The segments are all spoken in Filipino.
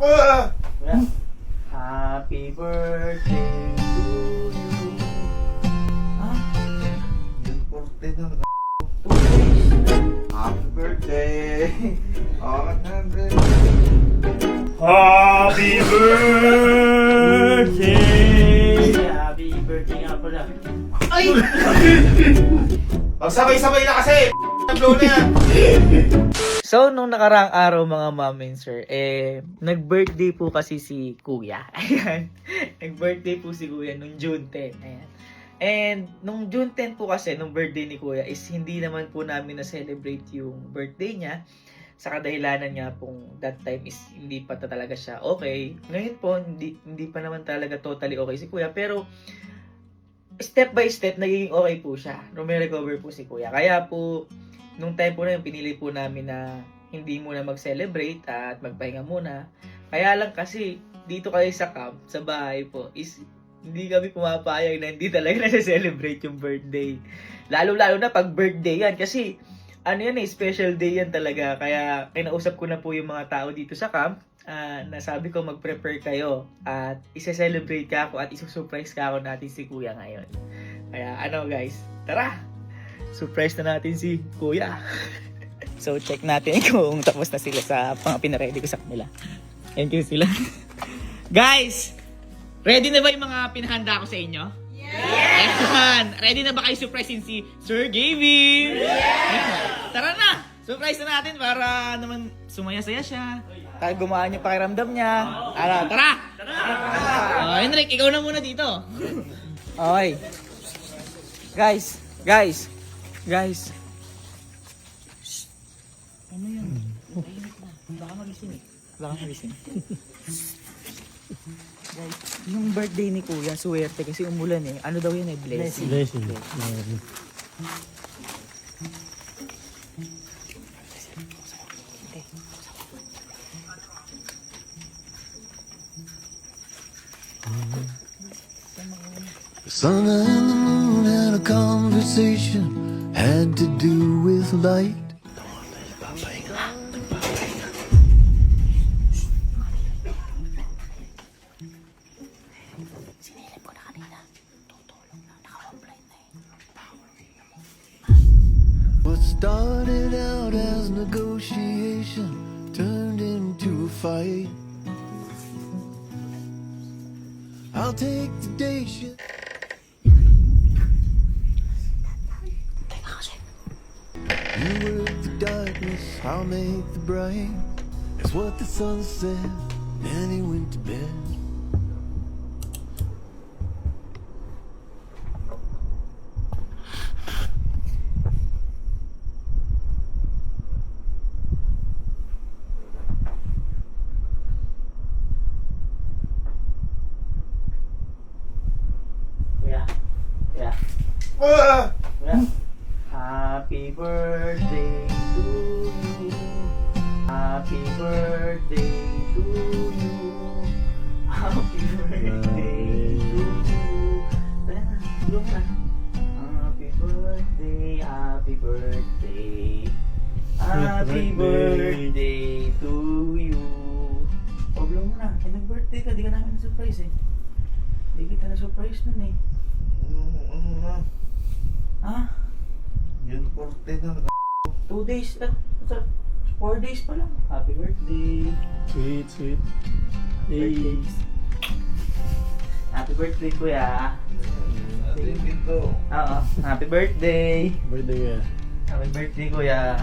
Happy birthday to you. Yung birthday na. 2 days. Happy birthday! Angat na, Andre. Happy birthday! Happy birthday nga pala. Ay! Magsabay-sabay na kasi! Blow na yan! So, nung nakaraang araw mga ma'am and sir, nag-birthday po kasi si Kuya. Ayan. Nag-birthday po si Kuya nung June 10. Ayan. And nung June 10 po kasi, nung birthday ni Kuya, is hindi naman po namin na-celebrate yung birthday niya. Sa kadahilanan nga pong that time is hindi pa talaga siya okay. Ngayon po, hindi pa naman talaga totally okay si Kuya. Pero, step by step, nagiging okay po siya. Recover po si Kuya. Kaya po, nung time po na yun, pinili po namin na hindi muna mag-celebrate at magpahinga muna. Kaya lang kasi, dito kayo sa camp, sa bahay po, is hindi kami pumapayag na hindi talaga na-celebrate yung birthday. Lalo-lalo na pag birthday yan. Kasi, special day yan talaga. Kaya, kinausap ko na po yung mga tao dito sa camp, na sabi ko mag-prepare kayo at isa-celebrate ka ako at isusurprise ka ako natin si Kuya ngayon. Kaya guys, tara! Surprise na natin si Kuya. So check natin kung tapos na sila sa mga pinaready ko sa kanila. Thank you sila. Guys! Ready na ba yung mga pinahanda ko sa inyo? Yes! Ayan. Ready na ba kayo surprisein si Sir Gavin? Yes! Tara na! Surprise na natin para naman sumaya-saya siya. Kaya gumaan yung pakiramdam niya. Tara! Henrik, ikaw na muna dito. Okay. Guys. Shh. Ano yan? Tahimik na. Baka magising. Guys, yung birthday ni Kuya, suwerte kasi umulan eh. Ano daw yun eh? Blessing. The sun and the moon had a conversation, had to do with light. Sinilip ko na kanina. Tutulong na. Naka-offline na eh. What started out as negotiation turned into a fight. I'll take the day shift. You work the darkness, I'll make the bright. That's what the sun said, then he went to bed. Yeah. Happy birthday to you. Happy birthday to you. Happy birthday to you. Tara na, tulong na. Happy birthday, happy birthday. Happy birthday to you. Tulong mo na. Nag-birthday ka, di ka namin na-surprise eh. Di kita na-surprise nun eh. Ano na? Ha? Yung birthday na. 2 days, 4 days pa lang. Happy birthday. Sweet. Birthday. Happy birthday, Kuya. Atin dito. Oo. Happy birthday. Birthday ka. Happy birthday, Kuya.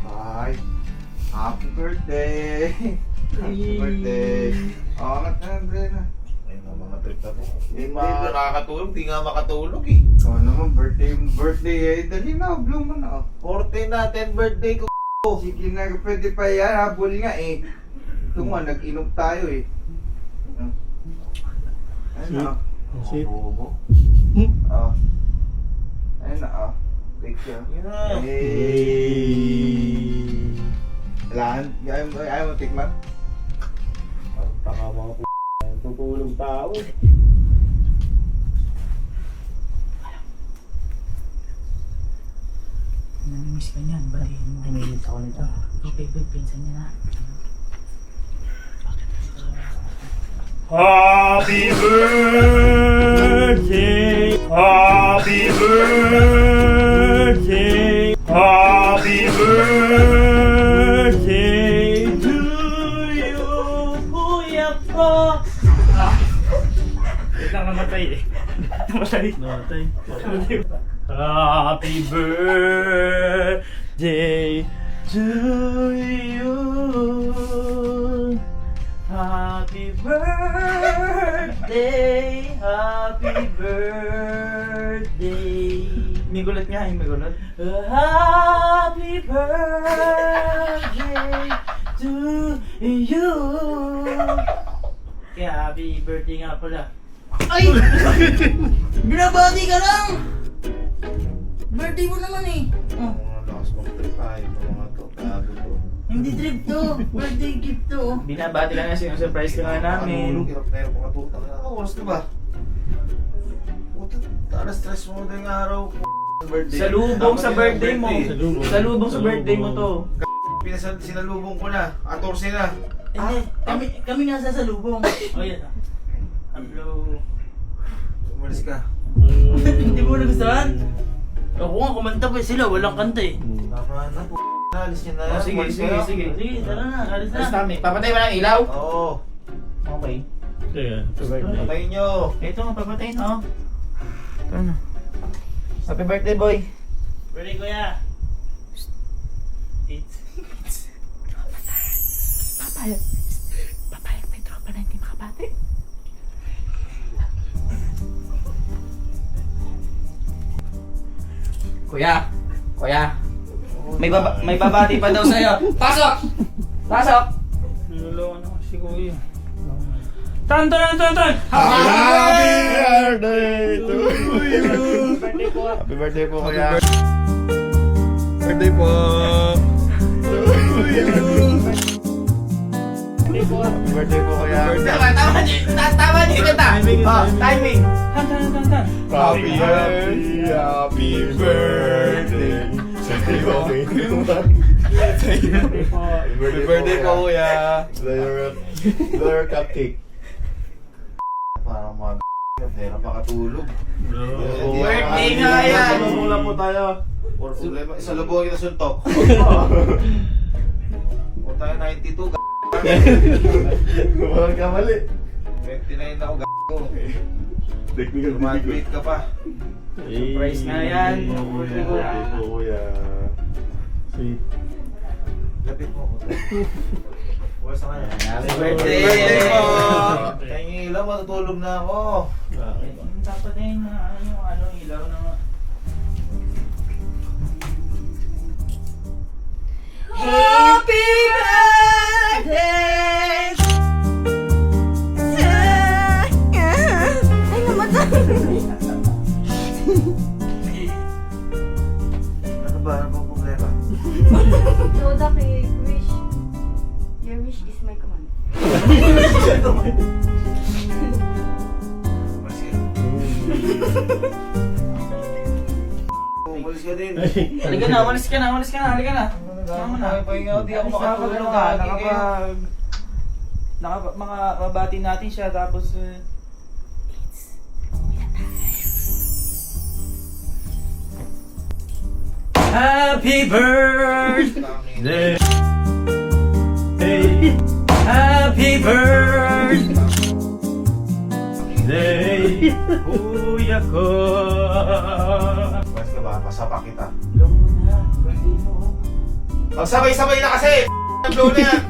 Hi. Happy birthday! Happy birthday! Angat na, Andre na. May mga trip ako. Hindi nakakatulog, di nga makatulog eh. Ikaw naman, birthday eh. Dali na, blow mo na. 14 natin birthday ko. Sige na, pwede pa yan, habol nga eh. Ito nga, nag-inom tayo eh. Ayun na. Sweet. Bobo. Ayun na, Picture. Hey. Kailangan, ayaw mo tikman? Parang tanga mga tutulog tao. Namimiss ka niyan, buddy. Namimiss ako nito. Okay, pinsan niya na. Happy birthday, happy birthday, happy birthday to you, kuya ko. Wait lang, namatay eh. Namatay. Happy birthday to you. Happy birthday, happy birthday. May gulat nga, may gulat. Happy birthday to you. Kaya happy birthday nga pala. Ay! Binabati ka lang! Birthday mo naman eh. Oh, Mga lakas mong trip, ayaw mo mga to. Gago to. hindi trip to. Birthday gift to. Binabati ka na, sinusurprise ka nga namin. Hirap na hirap mga tutang. Ano oras na ba? Puta, stress mo na yung araw. Birthday. Salubong sa birthday mo. Salubong. Salubong sa birthday mo to. Sinalubong ko na. 14 na. Hindi, kami nga sasalubong. Oh yan. Hello. Umalis ka. Hindi mo nagustuhan? Ako nga, kumanta pa sila. Walang kanta eh. Tama na po. Alis niya na yan. Sige, Umalis sige, kayo. sige. Sige, tara na. Alis Alis na. namin. Papatay ba ng ilaw? Oo. Okay. Kaya, happy birthday. Patayin nyo. Ito nga, papatay na oh. Ito na. Happy birthday, boy. Birthday kuya. Papayag. Papayag, may tropa na hindi makabati. Kuya. May babati pa daw sa'yo. Pasok! Pasok! Niloloko na si kuya. Tan! Happy birthday to you. Birthday po. Happy birthday po kuya. Birthday po. Birthday po. Happy birthday po kuya. Tama niyo yung kanta. Timing. Tan! Happy birthday. Sa'yo. Birthday po. Happy birthday po kuya. Blow your cupcake. Parang mga hirap makatulog. Birthday nga yan. Salubong lang po tayo. Or problema, isalubong kita suntok. Kung tayo 92, Walang kamali. 29 ako, Technical graduate ka pa. Surprise nga yan. Birthday po kuya. Sweet. Lapit mo ako. Bukas na kaya. Happy birthday. Happy birthday po! Kaya ilaw, matutulog na ako. Dapat eh na ano ilaw na nga. Happy birthday! Ay, namatay! Ano ba? Ano bang problema? Yoda kay Wish. Your wish is my command. Umalis ka. Umalis ka din. Halika na, umalis ka na, halika na. Sama na. Pahinga, di ako makatulog. Mga babati natin siya tapos Happy birthday. Happy birthday. Kuya ko. Umalis ka ba? Masapak kita. Blow na. Birthday mo. Magsabay-sabay na kasi! Ang blow na yan!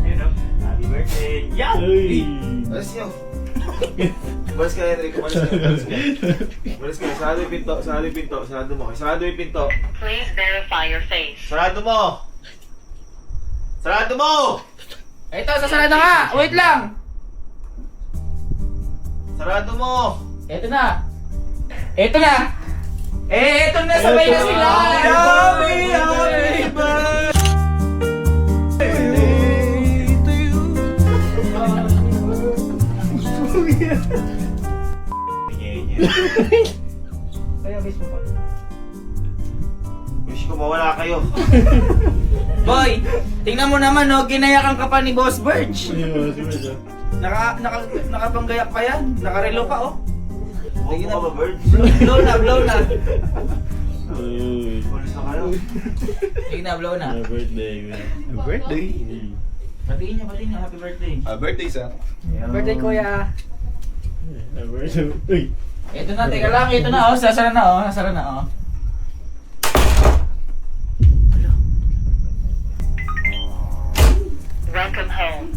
Ayun o. Happy birthday. Yeah. Alas nyo. Umalis ka, Henrik. Umalis ka. Umalis ka. Sarado yung pinto. Sarado yung pinto. Sarado mo. Sarado yung pinto. Please verify your face. Sarado mo! Sarado mo! ito, sasarado nga. Wait lang. Sarado mo! Eto na! Eto na! Eto na! Sabay na sila! Happy birthday to you! Kaya wish mo pa. Wish ko mawala kayo. Boy! Tingnan mo naman, no? Ginayakan ka pa ni Boss Birch. Nakapanggayak pa yan. Nakarelo pa, oh. Huwag mo ka ba, Bird? Blow na, blow na. Ulis na kayo. Sige na, blow na. Birthday. Birthday? Batiin niya. Happy birthday. Birthday, sir. Birthday, kuya. Uy! Ito na, teka lang. Ito na, oh. Sasara na, oh. Sasara na, oh. Welcome home.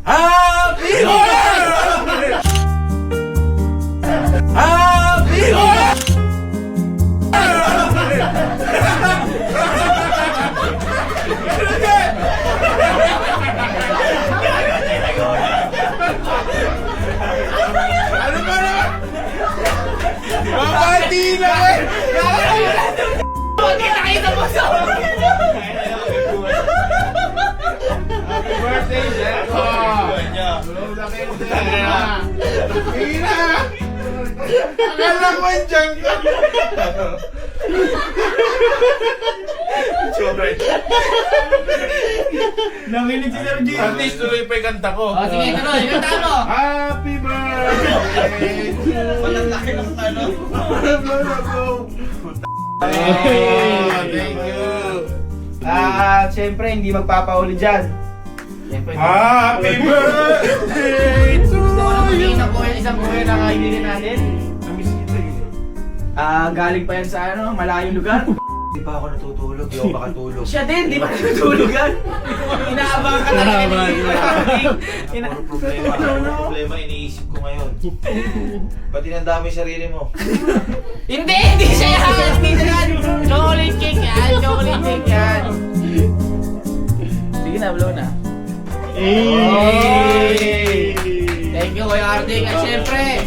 Happy birthday! Happy birthday! Babati na eh! Happy birthday, sir! Akala ko andyan ka! Nanginig si Sir G. At least tuloy pa yung kanta ko. Oh, sige, ito mo. Happy birthday! Walang laki ng ano. Thank you! Siyempre, hindi magpapauli dyan. Siyempre, Happy birthday to gusto ko na magiging you! ng kuya, isang kuya na kaibigan natin. Namiss kita Galing pa yan sa ano, malayong lugar. Di pa ako natutulog, di ako makatulog. Siya din, di ba natutulugan? Inaabangan ka talaga ni Puro problema, iniisip ko ngayon. Ba't tinandami yung sarili mo? Hindi siya yan! Hindi siya yan! Chocolate cake yan! Sige na, blow na. Hey! Thank you, Kuya Arding. At syempre,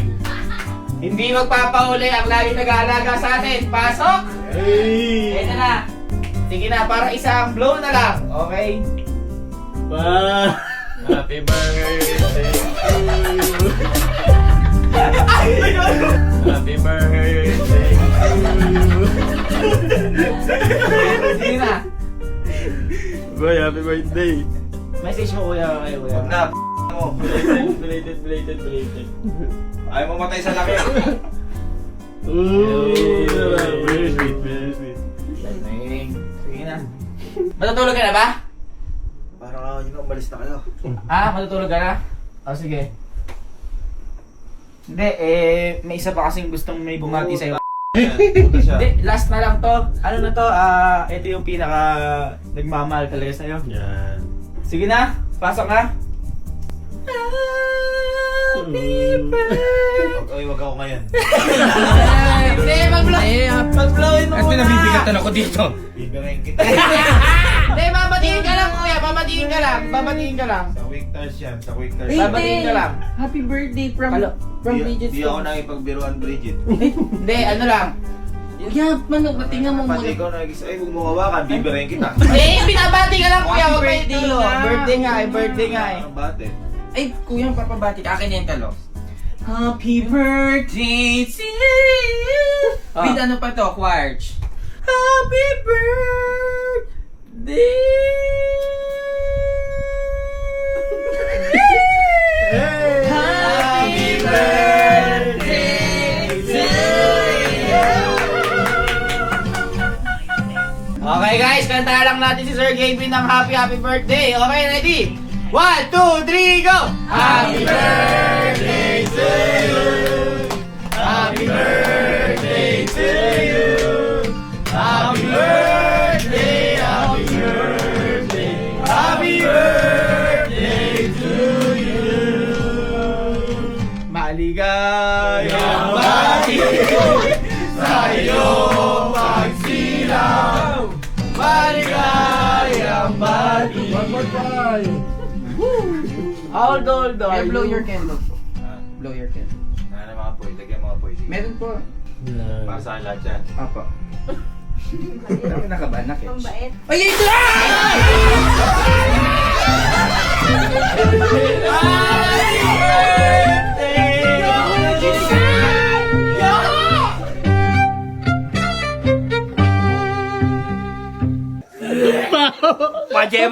hindi magpapauli ang laging nag-aalaga sa atin. Pasok! Hey! Ito na. Sige na, para isang blow na lang. Okay? Pa! Happy birthday to you! Happy birthday to you! Sige na. Boy, happy birthday! Message mo, Kuya. Kuya. Huwag na, mo. Belated. Ayaw mo matay sa laki. Ooh! Very sweet. Sige na. Matutulog ka na ba? Parang yun, umalis na kayo. Matutulog ka na? O, sige. Hindi, may isa pa kasing gustong may bumati sa'yo. Puta siya. Hindi, last na lang to. Ano na to? Ito yung pinaka nagmamahal talaga sa'yo. Yan. Sige na, pasok na. Wag ako ngayon. Hindi, mag-blowin mo muna. nabibigatan ako dito. Bibirahin kita. Hindi, babatiin ka lang, kuya. Babatiin ka lang. Sa quick touch yan, sa quick touch. Babatiin ka lang. Happy birthday from Di ako nakipagbiruan, Bridget. Hindi, ano lang. Kuya, patingan mo Pati ikaw nakikisa, ay huwag mo hawakan, bibirahin kita. Hindi, binabati ka lang, kuya. Huwag kayo Birthday tulo. nga. Birthday nga eh. Ang bate. Ay, kuya, papabati ka. Akin yan talo. Happy birthday to you. With ano pa to, Quartz? Happy birthday. Happy birthday to you. Okay guys, kantahan lang natin si Sir Gavin ng happy birthday. Okay, ready? 1, 2, 3, go! Happy birthday to you. Happy birthday to you. Happy birthday, happy birthday. Happy birthday to you. Maligayang bati sa iyong pagsilaw. Maligayang bati. One more time! How old are Yeah, blow you? your candle po. Ah, Blow your candle. ano mga poy, lagyan mga poy. Sige. Meron po. Para sa akin lahat yan. Apo. Dami nakabahan na Ang bait. Ay, ito! Pajeb!